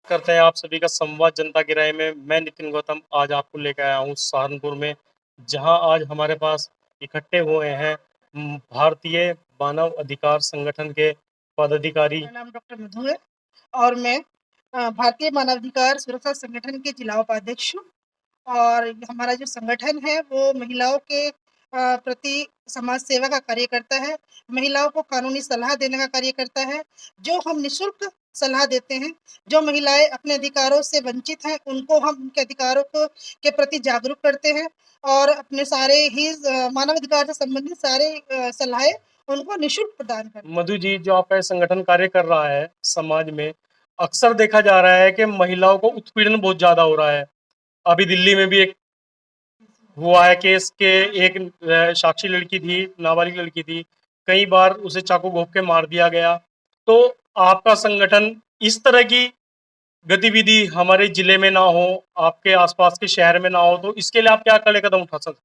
करते हैं आप सभी का संवाद जनता की राय में। मैं नितिन गौतम आज आपको लेकर आया हूँ सहारनपुर में, जहां आज हमारे पास इकट्ठे हुए हैं भारतीय मानव अधिकार संगठन के पदाधिकारी। मेरा नाम डॉक्टर मधु है और मैं भारतीय मानवाधिकार सुरक्षा संगठन के जिला उपाध्यक्ष हूँ। और हमारा जो संगठन है वो महिलाओं के प्रति समाज सेवा का कार्य करता है, महिलाओं को कानूनी सलाह देने का कार्य करता है। जो हम निःशुल्क सलाह देते हैं, जो महिलाएं अपने अधिकारों से वंचित हैं उनको हम उनके अधिकारों को के प्रति जागरूक करते हैं और अपने सारे ही मानव अधिकार से संबंधित सारे सलाहें उनको निःशुल्क प्रदान करते हैं। मधु जी, जो आपका ये संगठन कार्य कर रहा है समाज में, अक्सर देखा जा रहा है कि महिलाओं को उत्पीड़न बहुत ज्यादा हो रहा है। अभी दिल्ली में भी एक हुआ है केस के, एक साक्षी लड़की थी, नाबालिग लड़की थी, कई बार उसे चाकू घोंप के मार दिया गया। तो आपका संगठन इस तरह की गतिविधि हमारे जिले में ना हो, आपके आसपास के शहर में ना हो, तो इसके लिए आप क्या कड़े कदम उठा सकते?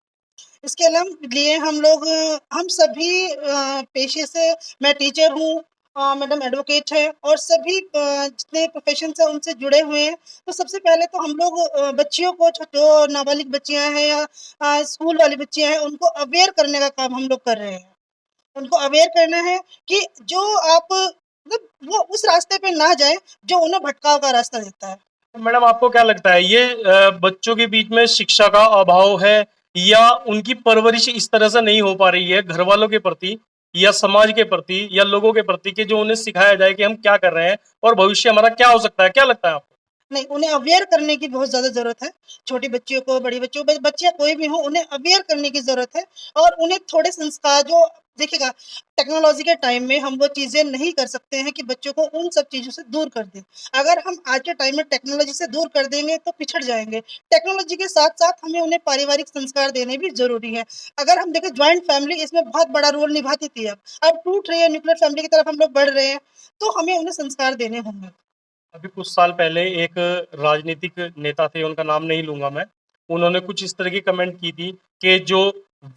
इसके लिए हम लोग हम सभी पेशे से, मैं टीचर हूँ, मैडम एडवोकेट है और सभी जितने प्रोफेशन से उनसे जुड़े हुए हैं। तो सबसे पहले तो हम लोग बच्चियों को, जो नाबालिग बच्चियां हैं या स्कूल वाली बच्चियां हैं, उनको अवेयर करने का काम हम लोग कर रहे हैं। उनको अवेयर करना है कि जो आप मतलब वो उस रास्ते पे ना जाए जो उन्हें भटकाव का रास्ता देता है। मैडम, आपको क्या लगता है ये बच्चों के बीच में शिक्षा का अभाव है, या उनकी परवरिश इस तरह से नहीं हो पा रही है घर वालों के प्रति या समाज के प्रति या लोगों के प्रति, कि जो उन्हें सिखाया जाए कि हम क्या कर रहे हैं और भविष्य हमारा क्या हो सकता है? क्या लगता है आपको? नहीं, उन्हें अवेयर करने की बहुत ज़्यादा ज़रूरत है। छोटी बच्चियों को, बड़ी बच्चियों को, बच्चियाँ कोई भी हो, उन्हें अवेयर करने की ज़रूरत है और उन्हें थोड़े संस्कार जो देखिएगा, टेक्नोलॉजी के टाइम में हम वो चीज़ें नहीं कर सकते हैं कि बच्चों को उन सब चीज़ों से दूर कर दें। अगर हम आज के टाइम में टेक्नोलॉजी से दूर कर देंगे तो पिछड़ जाएँगे। टेक्नोलॉजी के साथ-साथ हमें उन्हें पारिवारिक संस्कार देने भी ज़रूरी है। अगर हम देखें, जॉइंट फैमिली इसमें बहुत बड़ा रोल निभाती थी अब टूट रही है, न्यूक्लियर फैमिली की तरफ हम लोग बढ़ रहे हैं, तो हमें उन्हें संस्कार देने होंगे। अभी कुछ साल पहले एक राजनीतिक नेता थे, उनका नाम नहीं लूंगा मैं, उन्होंने कुछ इस तरह की कमेंट की थी कि जो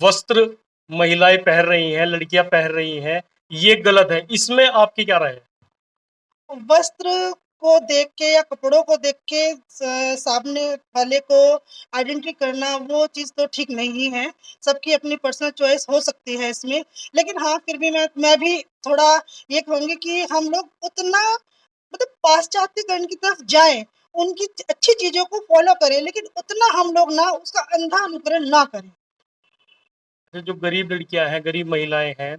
वस्त्र महिलाएं पहन रही हैं, लड़कियां पहन रही हैं, ये गलत है। इसमें आपकी क्या राय है? वस्त्र को देख के या कपड़ों को देख के सामने वाले को आइडेंटिटी करना, वो चीज़ तो ठीक नहीं है। सबकी अपनी पर्सनल चॉइस हो सकती है इसमें। लेकिन हाँ, फिर भी मैं भी थोड़ा ये कहूँगी कि हम लोग उतना मतलब पाश्चात्यकरण की तरफ जाएँ, उनकी अच्छी चीज़ों को फ़ॉलो करें, लेकिन उतना हम लोग ना उसका अंधा अनुकरण ना करें। जो गरीब लड़कियां हैं, गरीब महिलाएं हैं,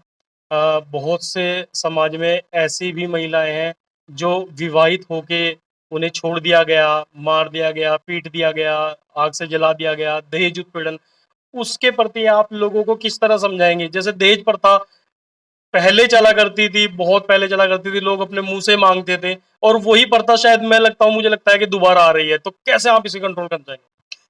बहुत से समाज में ऐसी भी महिलाएं हैं जो विवाहित होके उन्हें छोड़ दिया गया, मार दिया गया, पीट दिया गया, आग से जला दिया गया, दहेज उत्पीड़न, उसके प्रति आप लोगों को किस तरह समझाएंगे? जैसे दहेज प्रथा पहले चला करती थी, बहुत पहले चला करती थी, लोग अपने मुंह से मांगते थे, और वही प्रथा शायद मुझे लगता है कि दोबारा आ रही है। तो कैसे आप इसे कंट्रोल कर जाएंगे?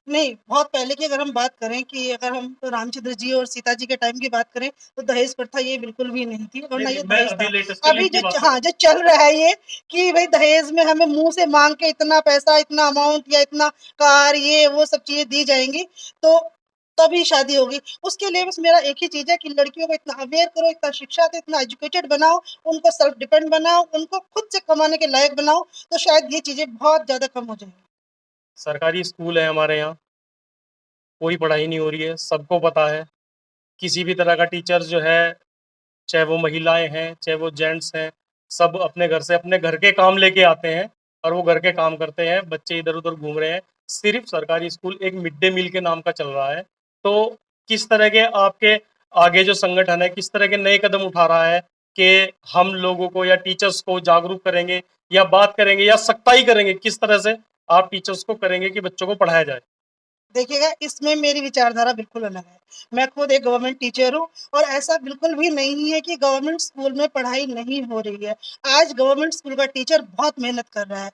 नहीं, बहुत पहले की अगर हम बात करें कि अगर हम रामचंद्र जी और सीता जी के टाइम की बात करें, तो दहेज प्रथा ये बिल्कुल भी नहीं थी और ना ये मैं दहेज अभी था। लेटेस्ट अभी टाइम की जो बात हाँ, जो चल रहा है ये कि भई दहेज में हमें मुँह से माँग के इतना पैसा, इतना अमाउंट या इतना कार, ये वो सब चीज़ें दी जाएँगी, तो तभी शादी होगी। उसके लिए बस मेरा एक ही चीज़ है कि लड़कियों को इतना अवेयर करो, इतना शिक्षा दो, इतना एजुकेटेड बनाओ, उनको सेल्फ डिपेंड बनाओ, उनको खुद से कमाने के लायक बनाओ, तो शायद ये चीज़ें बहुत ज़्यादा कम हो जाएँगी। सरकारी स्कूल है हमारे यहाँ, कोई पढ़ाई नहीं हो रही है, सबको पता है। किसी भी तरह का टीचर जो है, चाहे वो महिलाएं हैं, चाहे वो जेंट्स हैं, सब अपने घर से अपने घर के काम लेके आते हैं और वो घर के काम करते हैं। बच्चे इधर उधर घूम रहे हैं। सिर्फ सरकारी स्कूल एक मिड डे मील के नाम का चल रहा है। तो किस तरह के आपके आगे जो संगठन है, किस तरह के नए कदम उठा रहा है कि हम लोगों को या टीचर्स को जागरूक करेंगे, या बात करेंगे, या सख्ताई करेंगे? किस तरह से आप टीचर्स को करेंगे कि बच्चों को पढ़ाया जाए? देखिएगा, इसमें मेरी विचारधारा बिल्कुल अलग है। मैं खुद एक गवर्नमेंट टीचर हूँ और ऐसा बिल्कुल भी नहीं है कि गवर्नमेंट स्कूल में पढ़ाई नहीं हो रही है। आज गवर्नमेंट स्कूल का टीचर बहुत मेहनत कर रहा है,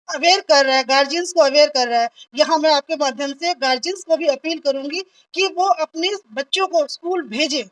अवेयर कर रहा है, गार्जियंस को अवेयर कर रहा है। यहाँ मैं आपके माध्यम से गार्जियंस को भी अपील करूँगी कि वो अपने बच्चों को स्कूल भेजें।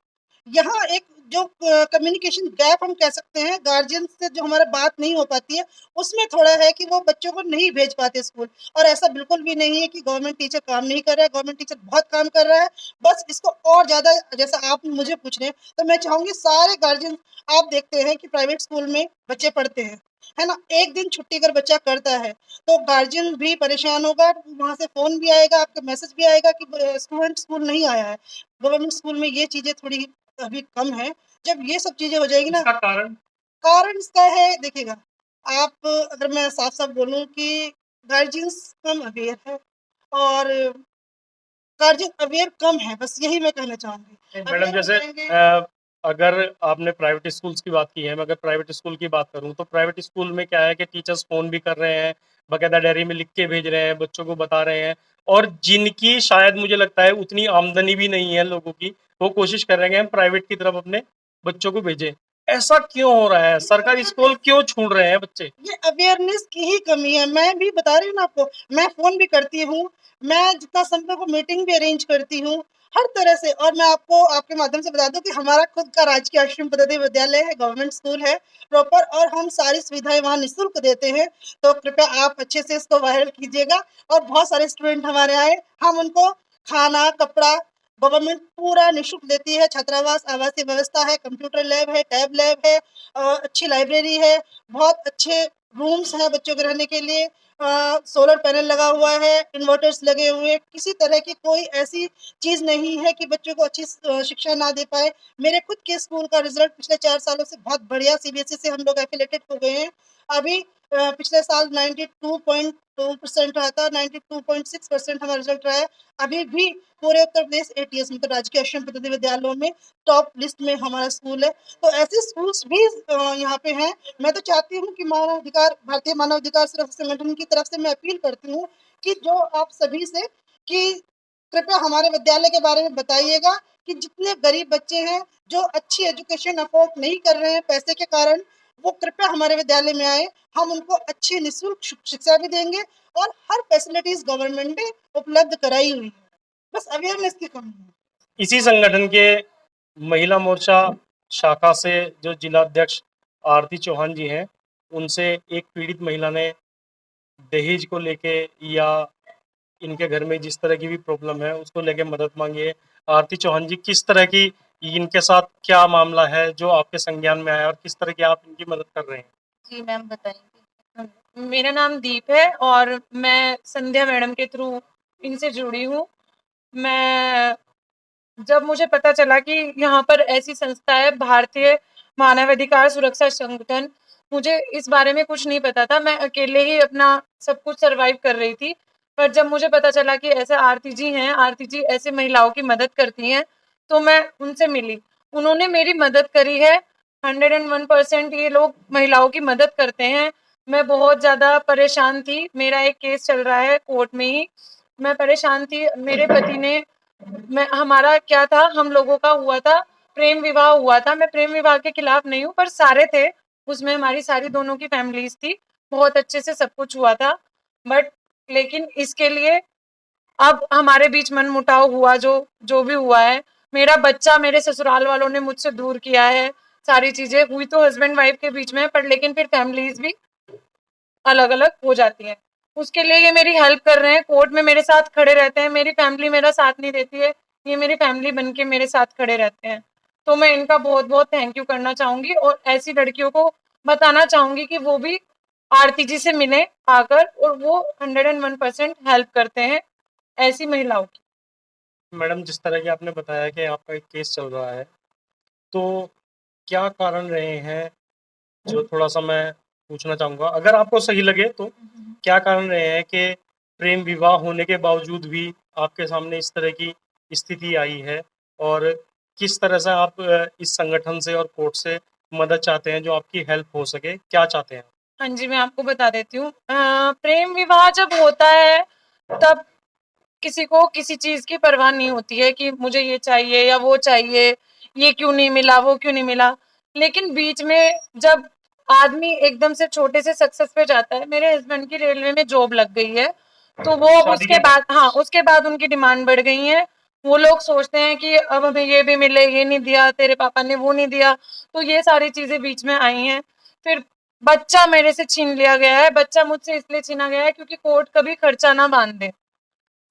यहाँ एक जो कम्युनिकेशन गैप हम कह सकते हैं, गार्जियन से जो हमारा बात नहीं हो पाती है, उसमें थोड़ा है कि वो बच्चों को नहीं भेज पाते स्कूल। और ऐसा बिल्कुल भी नहीं है कि गवर्नमेंट टीचर काम नहीं कर रहा है, गवर्नमेंट टीचर बहुत काम कर रहा है। बस इसको और ज़्यादा, जैसा आप मुझे पूछ रहे हैं, तो मैं चाहूँगी सारे गार्जियन, आप देखते हैं कि प्राइवेट स्कूल में बच्चे पढ़ते हैं, है ना? एक दिन छुट्टी अगर बच्चा करता है, तो गार्जियन भी परेशान होगा, वहाँ से फ़ोन भी आएगा, आपका मैसेज भी आएगा कि स्टूडेंट स्कूल नहीं आया है। गवर्नमेंट स्कूल में ये चीज़ें थोड़ी अभी कम है। जब ये सब चीज़ें हो जाएगी ना, इसका कारण? कारण इसका है देखिएगा, आप अगर मैं साफ-साफ बोलूँ कि गार्जियंस कम अवेयर है और गार्जियन अवेयर कम है, बस यही मैं कहना चाहूँगी। मैडम अवेयर हो जैसे जाएँगे। अगर आपने प्राइवेट स्कूल्स की बात की है, मैं अगर प्राइवेट स्कूल की बात करूँ तो प्राइवेट स्कूल में क्या है कि टीचर्स फ़ोन भी कर रहे हैं, बाकायदा डायरी में लिख के भेज रहे हैं, बच्चों को बता रहे हैं और जिनकी शायद मुझे लगता है उतनी आमदनी भी नहीं है लोगों की, वो कोशिश कर रहे हैं कि हम प्राइवेट की तरफ अपने बच्चों को भेजें। ऐसा क्यों हो रहा है? सरकारी स्कूल क्यों छोड़ रहे हैं बच्चे? ये अवेयरनेस की ही कमी है। मैं भी बता रही हूँ ना आपको, मैं फ़ोन भी करती हूँ, मैं जितना संभव हो मीटिंग भी अरेंज करती हूँ, हर तरह से। और मैं आपको आपके माध्यम से बता दूँ कि हमारा खुद का राजकीय आश्रम पद्धति विद्यालय है, गवर्नमेंट स्कूल है प्रॉपर, और हम सारी सुविधाएँ वहाँ निःशुल्क देते हैं। तो कृपया आप अच्छे से इसको वायरल कीजिएगा और बहुत सारे स्टूडेंट हमारे आए, हम उनको खाना, कपड़ा गवर्नमेंट पूरा निःशुल्क देती है। छात्रावास, आवासीय व्यवस्था है, कंप्यूटर लैब है, टैब लैब है, अच्छी लाइब्रेरी है, बहुत अच्छे रूम्स हैं बच्चों के रहने के लिए, सोलर पैनल लगा हुआ है, इन्वर्टर्स लगे हुए हैं, किसी तरह की कोई ऐसी चीज़ नहीं है कि बच्चों को अच्छी शिक्षा ना दे पाए। मेरे खुद के स्कूल का रिज़ल्ट पिछले 4 सालों से बहुत बढ़िया, सीबीएसई से हम लोग एफिलिएटेड हो गए हैं। अभी पिछले साल 92.2% रहा था, 92.6% हमारा रिज़ल्ट रहा है। अभी भी पूरे उत्तर प्रदेश एटीएस मतलब राजकीय आश्रम पद्धति विद्यालयों में टॉप लिस्ट में हमारा स्कूल है। तो ऐसे स्कूल्स भी यहाँ पे हैं। मैं तो चाहती हूँ कि भारतीय मानव अधिकार सुरक्षा संगठन की तरफ से मैं अपील करती हूँ कि जो आप सभी से कि कृपया हमारे विद्यालय के बारे में बताइएगा कि जितने गरीब बच्चे हैं, जो अच्छी एजुकेशन अफोर्ड नहीं कर रहे हैं पैसे के कारण, वो कृपया हमारे विद्यालय में आए। हम उनको अच्छी निःशुल्क शिक्षा भी देंगे और हर फैसिलिटीज़ गवर्नमेंट ने उपलब्ध कराई हुई है। बस अवेयरनेस की कमी है। इसी संगठन के महिला मोर्चा शाखा से जो जिलाध्यक्ष आरती चौहान जी हैं, उनसे एक पीड़ित महिला ने दहेज को लेके या इनके घर में जिस तरह की भी प्रॉब्लम है उसको लेके मदद मांगी है। आरती चौहान जी, किस तरह की इनके साथ क्या मामला है जो आपके संज्ञान में आया और किस तरह की आप इनकी मदद कर रहे हैं? जी मैम बताएंगे। मेरा नाम दीप है और मैं संध्या मैडम के थ्रू इनसे जुड़ी हूँ। मैं जब मुझे पता चला कि यहाँ पर ऐसी संस्था है भारतीय मानवाधिकार सुरक्षा संगठन, मुझे इस बारे में कुछ नहीं पता था। मैं अकेले ही अपना सब कुछ सर्वाइव कर रही थी। पर जब मुझे पता चला कि ऐसे आरती जी हैं, आरती जी ऐसे महिलाओं की मदद करती हैं, तो मैं उनसे मिली। उन्होंने मेरी मदद करी है। 101% ये लोग महिलाओं की मदद करते हैं। मैं बहुत ज़्यादा परेशान थी। मेरा एक केस चल रहा है कोर्ट में ही। मैं परेशान थी। मेरे पति ने हमारा क्या था, हम लोगों का हुआ था प्रेम विवाह हुआ था। मैं प्रेम विवाह के खिलाफ नहीं हूँ, पर सारे थे उसमें, हमारी सारी दोनों की फैमिलीज थी, बहुत अच्छे से सब कुछ हुआ था। बट लेकिन इसके लिए अब हमारे बीच मनमुटाव हुआ, जो जो भी हुआ है। मेरा बच्चा मेरे ससुराल वालों ने मुझसे दूर किया है। सारी चीजें हुई तो हस्बैंड वाइफ के बीच में, पर लेकिन फिर फैमिलीज भी अलग अलग हो जाती हैं। उसके लिए ये मेरी हेल्प कर रहे हैं, कोर्ट में मेरे साथ खड़े रहते हैं। मेरी फैमिली मेरा साथ नहीं देती है, ये मेरी फैमिली बन के मेरे साथ खड़े रहते हैं। तो मैं इनका बहुत बहुत थैंक यू करना चाहूंगी और ऐसी लड़कियों को बताना चाहूंगी कि वो भी आरती जी से मिले आकर, और वो 101% हेल्प करते हैं ऐसी महिलाओं की। मैडम, जिस तरह की आपने बताया कि आपका एक केस चल रहा है, तो क्या कारण रहे हैं, जो थोड़ा-सा मैं पूछना चाहूँगा? अगर आपको सही लगे तो क्या कारण रहे हैं कि प्रेम विवाह होने के बावजूद भी आपके सामने इस तरह की स्थिति आई है? और किस तरह से आप इस संगठन से और कोर्ट से मदद चाहते हैं जो आपकी हेल्प हो सके? क्या चाहते हैं? हाँ जी, मैं आपको बता देती हूँ। प्रेम विवाह जब होता है, तब किसी को किसी चीज की परवाह नहीं होती है कि मुझे ये चाहिए या वो चाहिए, ये क्यों नहीं मिला, वो क्यों नहीं मिला। लेकिन बीच में जब आदमी एकदम से छोटे से सक्सेस पे जाता है, मेरे हस्बैंड की रेलवे में जॉब लग गई है, तो वो अब शादी उसके के बाद? बाद, हाँ, उसके बाद उनकी डिमांड बढ़ गई है। वो लोग सोचते हैं कि अब हमें ये भी मिले, ये नहीं दिया, तेरे पापा ने वो नहीं दिया। तो ये सारी चीजें बीच में आई हैं। फिर बच्चा मेरे से छीन लिया गया है। बच्चा मुझसे इसलिए छीना गया है क्योंकि कोर्ट कभी खर्चा ना बांध दे।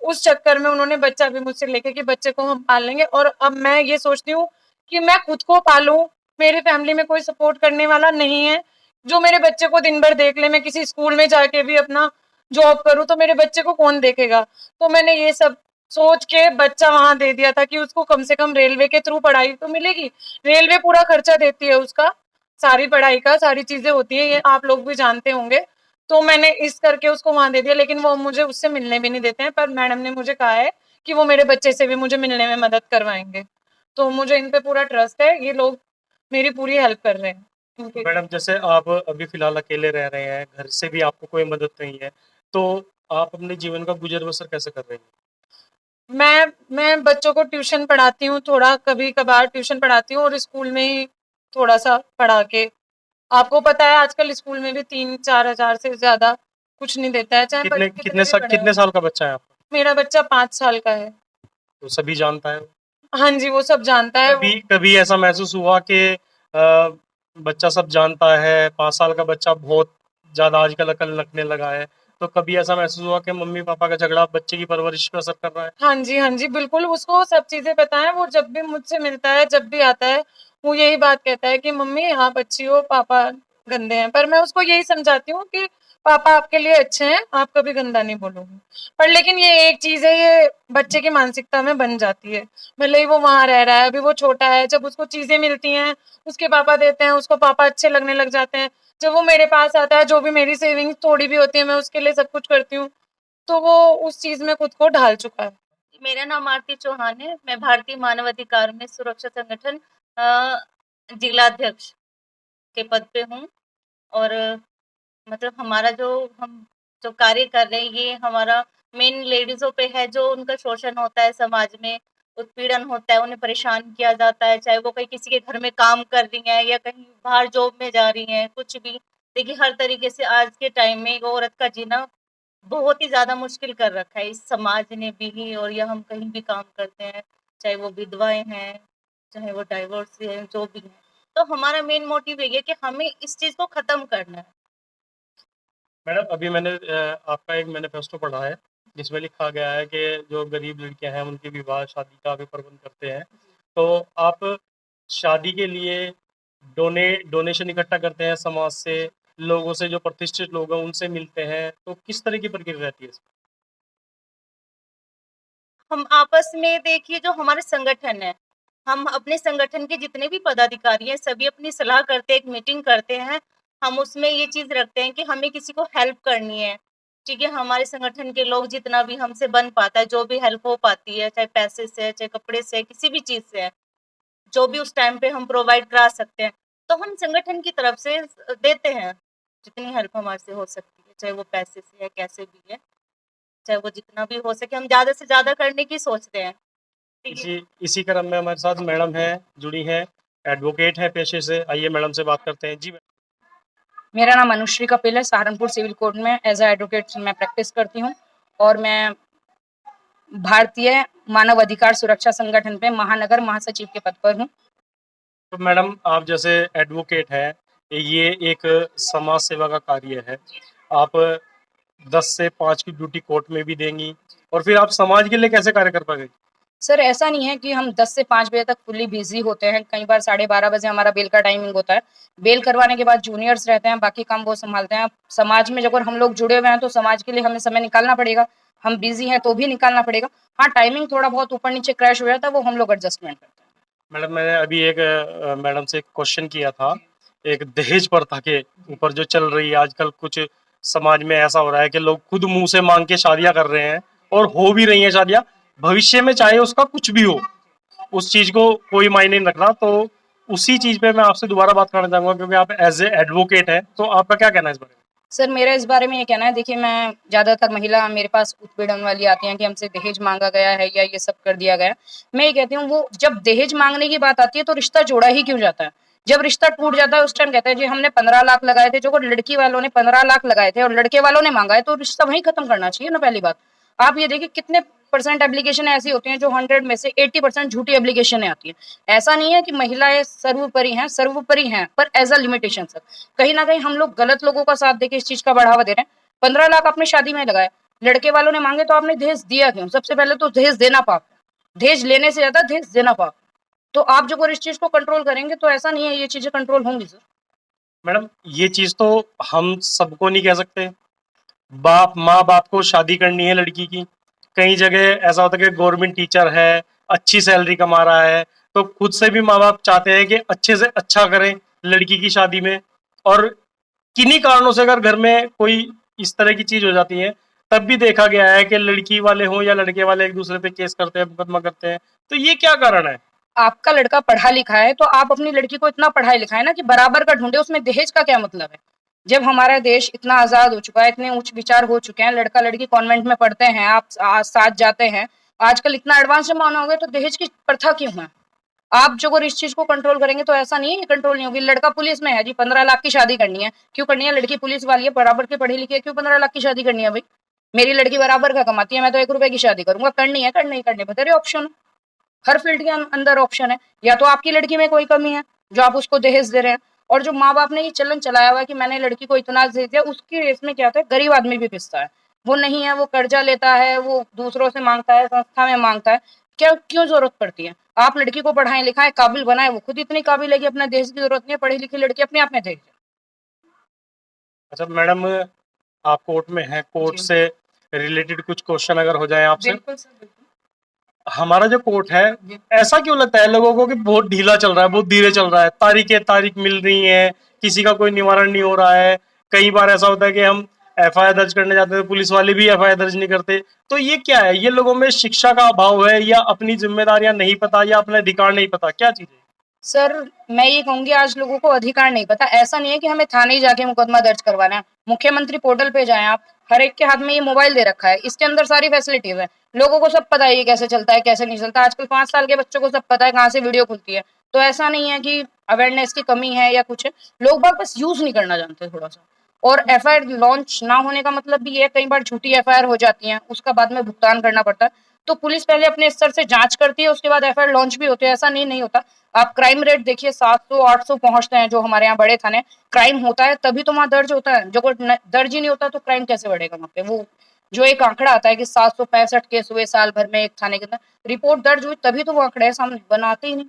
उस चक्कर में उन्होंने बच्चा भी मुझसे लेके कि बच्चे को हम पाल लेंगे। और अब मैं ये सोचती हूँ कि मैं खुद को पालूं, मेरी फैमिली में कोई सपोर्ट करने वाला नहीं है, जो मेरे बच्चे को दिन भर देख ले, मैं किसी स्कूल में जाके भी अपना जॉब करूं तो मेरे बच्चे को कौन देखेगा। तो मैंने ये सब सोच के बच्चा वहां दे दिया था कि उसको कम से कम रेलवे के थ्रू पढ़ाई तो मिलेगी। रेलवे पूरा खर्चा देती है उसका, सारी पढ़ाई का, सारी चीजें होती है, ये आप लोग भी जानते होंगे। तो मैंने इस करके उसको वहां दे दिया, लेकिन वो मुझे उससे मिलने भी नहीं देते हैं। पर मैडम ने मुझे कहा है कि वो मेरे बच्चे से भी मुझे मिलने में मदद करवाएंगे। तो मुझे इन पे पूरा ट्रस्ट है, ये लोग मेरी पूरी हेल्प कर रहे हैं इनके। मैडम जैसे आप अभी फिलहाल अकेले रह रहे हैं, घर से भी आपको कोई मदद नहीं है, तो आप अपने जीवन का गुजर बसर कैसे कर रहे हैं? मैं बच्चों को ट्यूशन पढ़ाती हूँ, थोड़ा कभी कभार ट्यूशन पढ़ाती हूँ और स्कूल में ही थोड़ा सा पढ़ा के। आपको पता है आजकल स्कूल में भी 3-4 हजार से ज्यादा कुछ नहीं देता है, चाहे कितने कितने कितने भी साल बड़े कितने हो। साल का बच्चा है आपका? मेरा बच्चा 5 साल का है। तो सभी जानता है। हाँ जी, वो सब जानता है। कभी कभी ऐसा महसूस हुआ कि अ, बच्चा सब जानता है, 5 साल का बच्चा बहुत ज्यादा आजकल अकल रखने लगा है, तो कभी ऐसा महसूस हुआ कि मम्मी पापा का झगड़ा बच्चे की परवरिश पे असर कर रहा है? हाँ जी, बिल्कुल, उसको सब चीज़ें पता है। वो जब भी मुझसे मिलता है, जब भी आता है, वो यही बात कहता है कि मम्मी आप अच्छी हो, पापा गंदे हैं। पर मैं उसको यही समझाती हूँ कि पापा आपके लिए अच्छे हैं, आप कभी गंदा नहीं बोलोगे। पर लेकिन ये एक चीज़ है, ये बच्चे की मानसिकता में बन जाती है। भले ही वो वहाँ रह रहा है, अभी वो छोटा है, जब उसको चीज़ें मिलती हैं, उसके पापा देते हैं, उसको पापा अच्छे लगने लग जाते हैं। जब वो मेरे पास आता है, जो भी मेरी सेविंग्स थोड़ी भी होती है, मैं उसके लिए सब कुछ करती हूँ। तो वो उस चीज़ में खुद को ढाल चुका है। मेरा नाम आरती चौहान है। मैं भारतीय मानव अधिकार में सुरक्षा संगठन जिलाध्यक्ष के पद पे हूँ। और मतलब हमारा हम जो कार्य कर रहे हैं, ये हमारा मेन लेडीजों पे है, जो उनका शोषण होता है, समाज में उत्पीड़न होता है, उन्हें परेशान किया जाता है, चाहे वो कहीं किसी के घर में काम कर रही हैं या कहीं बाहर जॉब में जा रही हैं, कुछ भी। देखिए हर तरीके से आज के टाइम में एक औरत का जीना बहुत ही ज़्यादा मुश्किल कर रखा है इस समाज ने भी। और या हम कहीं भी काम करते हैं, चाहे वो विधवाएँ हैं, चाहे वो डाइवोर्स हैं, जो भी हैं। तो हमारा मेन मोटिव यही है कि हमें इस चीज़ को ख़त्म करना है। मैडम अभी मैंने आपका एक मैनिफेस्टो पढ़ा है, जिसमें लिखा गया है कि जो गरीब लड़कियां हैं उनके विवाह शादी का भी प्रबंध करते हैं, तो आप शादी के लिए डोनेशन इकट्ठा करते हैं समाज से, लोगों से, जो प्रतिष्ठित लोग हैं उनसे मिलते हैं, तो किस तरह की प्रक्रिया रहती है इसमें? हम आपस में देखिए जो हमारे संगठन है, हम अपने संगठन के जितने भी पदाधिकारी हैं, सभी अपनी सलाह करते हैं, एक मीटिंग करते हैं। हम उसमें ये चीज़ रखते हैं कि हमें किसी को हेल्प करनी है, ठीक है? हमारे संगठन के लोग जितना भी हमसे बन पाता है, जो भी हेल्प हो पाती है, चाहे पैसे से है, चाहे कपड़े से है, किसी भी चीज़ से है, जो भी उस टाइम पे हम प्रोवाइड करा सकते हैं, तो हम संगठन की तरफ से देते हैं, जितनी हेल्प हमारे से हो सकती है, चाहे वो पैसे से है, कैसे भी है, चाहे वो जितना भी हो सके हम ज़्यादा से ज़्यादा करने की सोचते हैं। ठीक है? इसी इसी क्रम में हमारे साथ मैडम है, जुड़ी हैं, एडवोकेट हैं पेशे से। आइए मैडम से बात करते हैं। जी मेरा नाम अनुश्री कपिल है। सहारनपुर सिविल कोर्ट में एज ए एडवोकेट मैं प्रैक्टिस करती हूँ और मैं भारतीय मानव अधिकार सुरक्षा संगठन पे महानगर महासचिव के पद पर हूँ। तो मैडम आप जैसे एडवोकेट हैं, ये एक समाज सेवा का कार्य है। आप 10 से 5 की ड्यूटी कोर्ट में भी देंगी, और फिर आप समाज के लिए कैसे कार्य कर पाएंगे? सर ऐसा नहीं है कि हम 10 से 5 बजे तक फुल्ली बिजी होते हैं। कई बार 12:30 बजे हमारा बेल का टाइमिंग होता है। बेल करवाने के बाद जूनियर्स रहते हैं, बाकी काम वो संभालते हैं। समाज में अगर हम लोग जुड़े हुए हैं तो समाज के लिए हमें समय निकालना पड़ेगा। हम बिजी हैं तो भी निकालना पड़ेगा। हाँ, टाइमिंग थोड़ा बहुत ऊपर नीचे क्रैश हो जाता है, वो हम लोग एडजस्टमेंट करते हैं। मैडम मैंने अभी एक मैडम से एक क्वेश्चन किया था, एक दहेज प्रथा के ऊपर जो चल रही है आजकल। कुछ समाज में ऐसा हो रहा है कि लोग खुद मुंह से मांग के शादियां कर रहे हैं, और हो भी रही हैं शादियां, भविष्य में चाहे उसका कुछ भी हो, उस चीज को कोई मायने नहीं रख रहा। तो उसी चीज पे मैं आपसे दोबारा बात करना चाहूंगा, क्योंकि आप एज ए एडवोकेट हैं, तो आपका क्या कहना है इस बारे में? सर मेरा इस बारे में ये कहना है, देखिए मैं ज़्यादातर महिला मेरे पास उत्पीड़न वाली आती हैं कि हमसे दहेज मांगा गया है या ये सब कर दिया गया है। मैं ये कहती हूँ, वो जब दहेज मांगने की बात आती है तो रिश्ता जोड़ा ही क्यों जाता है? जब रिश्ता टूट जाता है उस टाइम कहते हैं जी हमने 15 लाख लगाए थे, जो लड़की वालों ने 15 लाख लगाए थे और लड़के वालों ने मांगा है, तो रिश्ता वहीं खत्म करना चाहिए ना। पहली बात आप ये देखिए कितने % एप्लीकेशन ऐसी होती हैं जो 100 में से 80% झूठी एप्लीकेशन आती है। ऐसा नहीं है कि महिलाएं सर्वोपरि हैं, पर एज अ लिमिटेशन सर। कहीं ना कहीं हम लोग गलत लोगों का साथ देके इस चीज का बढ़ावा दे रहे हैं। 15 लाख आपने शादी में लगाया, लड़के वालों ने मांगे तो आपने दहेज दिया क्यों? सबसे पहले तो दहेज देना पाप है, दहेज लेने से ज्यादा दहेज देना पाप है। तो आप जो इस चीज को कंट्रोल करेंगे तो ऐसा नहीं है, ये चीजें कंट्रोल होंगी सर। मैडम ये चीज तो हम सबको नहीं कह सकते। माँ बाप को शादी करनी है लड़की की, कई जगह ऐसा होता है कि गवर्नमेंट टीचर है, अच्छी सैलरी कमा रहा है, तो खुद से भी माँ बाप चाहते हैं कि अच्छे से अच्छा करें लड़की की शादी में। और किन्हीं कारणों से अगर घर में कोई इस तरह की चीज हो जाती है, तब भी देखा गया है कि लड़की वाले हों या लड़के वाले एक दूसरे पे केस करते हैं, मुकदमा करते हैं। तो ये क्या कारण है? आपका लड़का पढ़ा लिखा है तो आप अपनी लड़की को इतना पढ़ाई लिखाए ना कि बराबर का ढूंढे, उसमें दहेज का क्या मतलब है? जब हमारा देश इतना आजाद हो चुका है, इतने उच्च विचार हो चुके हैं, लड़का लड़की कॉन्वेंट में पढ़ते हैं, आप साथ जाते हैं, आजकल इतना एडवांस जमाना हो गया, तो दहेज की प्रथा क्यों है? आप जो अगर इस चीज को कंट्रोल करेंगे तो ऐसा नहीं है, कंट्रोल नहीं होगी। लड़का पुलिस में है जी, 15 लाख की शादी करनी है, क्यों करनी है? लड़की पुलिस वाली है, बराबर की पढ़ी लिखी है, क्यों 15 लाख की शादी करनी है भाई? मेरी लड़की बराबर का कमाती है, मैं तो 1 रुपए की शादी करूंगा। करनी है, करनी करनी बतेरे ऑप्शन। हर फील्ड के अंदर ऑप्शन है। या तो आपकी लड़की में कोई कमी है जो आप उसको दहेज दे रहे हैं, और जो माँ बाप ने ये चलन चलाया हुआ है कि मैंने लड़की को इतना दहेज दिया, उसकी रेस में क्या होता है, गरीब आदमी भी पिसता है। वो नहीं है, वो कर्जा लेता है, वो दूसरों से मांगता है, संस्था में मांगता है। क्या क्यों जरूरत पड़ती है? आप लड़की को पढ़ाएं लिखाएं, काबिल बनाए, वो खुद इतनी काबिल है कि अपना दहेज की जरूरत नहीं है। पढ़ी लिखी लड़की अपने आप में दहेज है। अच्छा मैडम, आप कोर्ट में हैं, कोर्ट जी। से रिलेटेड कुछ क्वेश्चन अगर हो जाए आपसे। बिल्कुल सर, बिल्कुल। हमारा जो कोर्ट है, जी। ऐसा क्यों लगता है लोगों को कि बहुत ढीला चल रहा है, बहुत धीरे चल रहा है, तारीख मिल रही है, किसी का कोई निवारण नहीं हो रहा है। कई बार ऐसा होता है कि हम एफआईआर दर्ज करने जाते हैं तो पुलिस वाले भी एफआईआर दर्ज नहीं करते। तो ये क्या है? ये लोगों में शिक्षा का अभाव है, या अपनी जिम्मेदारियां नहीं पता, या अपने अधिकार नहीं पता, क्या चीज है? सर, मैं ये कहूंगी आज लोगों को अधिकार नहीं पता। ऐसा नहीं है कि हमें थाने जाके मुकदमा दर्ज करवाना है। मुख्यमंत्री पोर्टल पे जाएं आप, हर एक के हाथ में ये मोबाइल दे रखा है, इसके अंदर सारी फैसिलिटीज है। लोगों को सब पता है ये कैसे चलता है, कैसे नहीं चलता। आजकल 5 साल के बच्चों को सब पता है कहाँ से वीडियो खुलती है। तो ऐसा नहीं है कि अवेयरनेस की कमी है या कुछ है, लोग बाग बस यूज नहीं करना जानते थोड़ा सा। और एफआईआर लॉन्च ना होने का मतलब भी ये है, कई बार झूठी एफआईआर हो जाती है, उसका बाद में भुगतान करना पड़ता है। तो पुलिस पहले अपने स्तर से जांच करती है, उसके बाद एफआईआर लॉन्च भी होती है। ऐसा नहीं होता। आप क्राइम रेट देखिए, 700-800 पहुंचते हैं जो हमारे यहाँ बड़े थाने। क्राइम होता है तभी तो वहां दर्ज होता है, जो दर्ज ही नहीं होता तो क्राइम कैसे बढ़ेगा वहां पे? वो जो एक आंकड़ा आता है कि 765 केस हुए साल भर में एक थाने के अंदर, रिपोर्ट दर्ज हुई तभी तो वो आंकड़े है सामने, बनाते ही नहीं।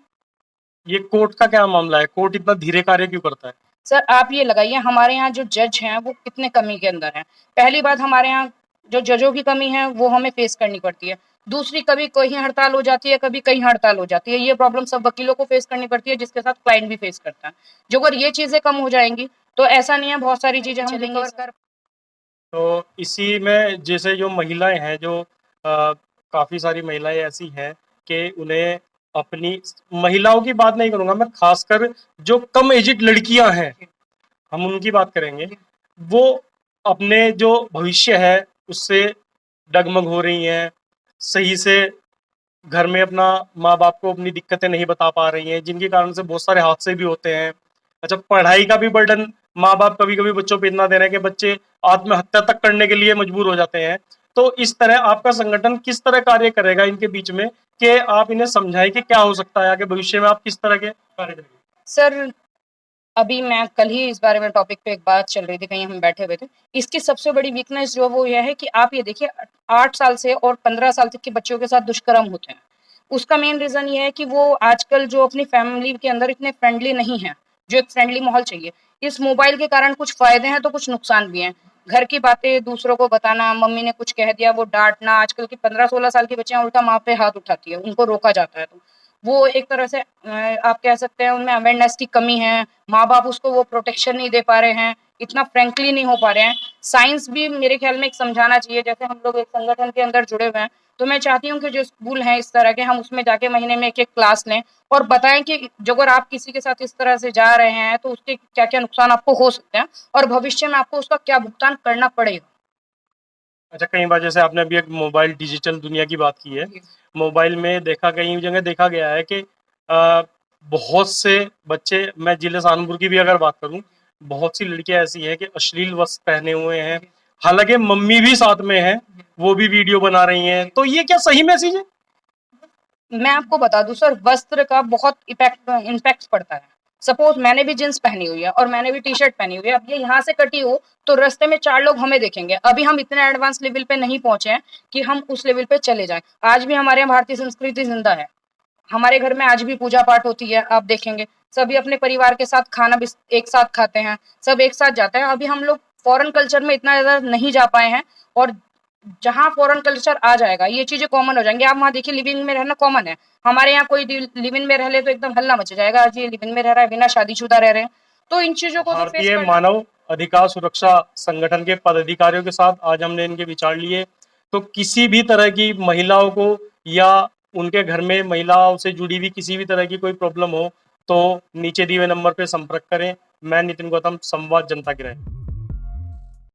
ये कोर्ट का क्या मामला है? कोर्ट इतना धीरे कार्य क्यों करता है? सर, आप ये लगाइए, हमारे यहाँ जो जज हैं वो कितने कमी के अंदर हैं। पहली बात, हमारे यहाँ जो जजों की कमी है वो हमें फेस करनी पड़ती है। दूसरी, कभी कहीं हड़ताल हो जाती है, कभी कहीं हड़ताल हो जाती है। ये प्रॉब्लम सब वकीलों को फेस करनी पड़ती है, जिसके साथ क्लाइंट भी फेस करता है। जो अगर ये चीजें कम हो जाएंगी तो ऐसा नहीं है, बहुत सारी चीजें हम रिकवर कर। तो इसी में जैसे जो महिलाएं हैं, जो काफ़ी सारी महिलाएं ऐसी हैं कि उन्हें अपनी, महिलाओं की बात नहीं करूंगा मैं, खासकर जो कम एजिड लड़कियां हैं, हम उनकी बात करेंगे। वो अपने जो भविष्य है उससे डगमग हो रही हैं, सही से घर में अपना माँ बाप को अपनी दिक्कतें नहीं बता पा रही हैं, जिनके कारण से बहुत सारे हादसे भी होते हैं। अच्छा, पढ़ाई का भी बर्डन माँ बाप कभी कभी बच्चों पे इतना दे रहे हैं कि बच्चे आत्महत्या तक करने के लिए मजबूर हो जाते हैं। तो इस तरह आपका संगठन किस तरह कार्य करेगा इनके बीच में, कि आप इन्हें समझाएं कि क्या हो सकता है आगे भविष्य में, आप किस तरह के कार्य करेंगे? सर, अभी मैं कल ही इस बारे में टॉपिक पे एक बात चल रही थी, कहीं हम बैठे हुए थे। इसकी सबसे बड़ी वीकनेस जो वो यह है कि आप ये देखिए, 8 साल से और 15 साल तक के बच्चों के साथ दुष्कर्म होते हैं। उसका मेन रीजन ये है कि वो आजकल जो अपनी फैमिली के अंदर इतने फ्रेंडली नहीं है, जो एक फ्रेंडली माहौल चाहिए। इस मोबाइल के कारण कुछ फायदे हैं तो कुछ नुकसान भी हैं। घर की बातें दूसरों को बताना, मम्मी ने कुछ कह दिया वो डांटना। आजकल की 15-16 साल की बच्चियां उल्टा माँ पे हाथ उठाती है, उनको रोका जाता है। तो वो एक तरह से आप कह सकते हैं उनमें अवेयरनेस की कमी है। माँ बाप उसको वो प्रोटेक्शन नहीं दे पा रहे हैं, इतना फ्रेंकली नहीं हो पा रहे हैं। साइंस भी मेरे ख्याल में एक समझाना चाहिए। जैसे हम लोग एक संगठन के अंदर जुड़े हुए हैं, तो मैं चाहती हूँ कि जो स्कूल हैं इस तरह के, हम उसमें जाके महीने में एक क्लास लें और बताएं कि जो अगर आप किसी के साथ इस तरह से जा रहे हैं तो उसके क्या क्या नुकसान आपको हो सकते हैं, और भविष्य में आपको उसका क्या भुगतान करना पड़ेगा। अच्छा, कई बार जैसे आपने अभी एक मोबाइल डिजिटल दुनिया की बात की है, मोबाइल में कई जगह देखा गया है कि बहुत से बच्चे, मैं जिले सहारनपुर की भी अगर बात करूं, बहुत सी लड़कियां ऐसी हैं कि अश्लील वस्त्र पहने हुए हैं, हालांकि मम्मी भी साथ में है, वो भी वीडियो बना रही हैं। तो ये क्या सही मैसेज है? मैं आपको बता दूं सर, वस्त्र का बहुत इम्पैक्ट पड़ता है। सपोज मैंने भी जींस पहनी हुई है और मैंने भी टी शर्ट पहनी हुई है, अब ये यहाँ से कटी हो तो रास्ते में 4 लोग हमें देखेंगे। अभी हम इतने एडवांस लेवल पे नहीं पहुंचे हैं कि हम उस लेवल पे चले जाएं। आज भी हमारे यहाँ भारतीय संस्कृति जिंदा है। हमारे घर में आज भी पूजा पाठ होती है, आप देखेंगे सभी अपने परिवार के साथ खाना भी एक साथ खाते हैं, सब एक साथ जाते हैं। अभी हम लोग फॉरेन कल्चर में इतना ज़्यादा नहीं जा पाए हैं, और जहाँ फॉरेन कल्चर आ जाएगा ये चीज़ें कॉमन हो जाएँगी। आप वहाँ देखिए लिव इन में रहना कॉमन है। हमारे यहाँ कोई लिव इन में रह ले तो एकदम हल्ला मच जाएगा, आज ये लिव इन में रह रहा है, बिना शादीशुदा रह रहे हैं। तो इन चीज़ों को भी फेस भारतीय करना। मानव अधिकार सुरक्षा संगठन के पदाधिकारियों के साथ आज हमने इनके विचार लिए। तो किसी भी तरह की महिलाओं को या उनके घर में महिलाओं से जुड़ी हुई किसी भी तरह की कोई प्रॉब्लम हो तो नीचे दिए हुए नंबर पे संपर्क करें। मैं नितिन गौतम, संवाद जनता की राय।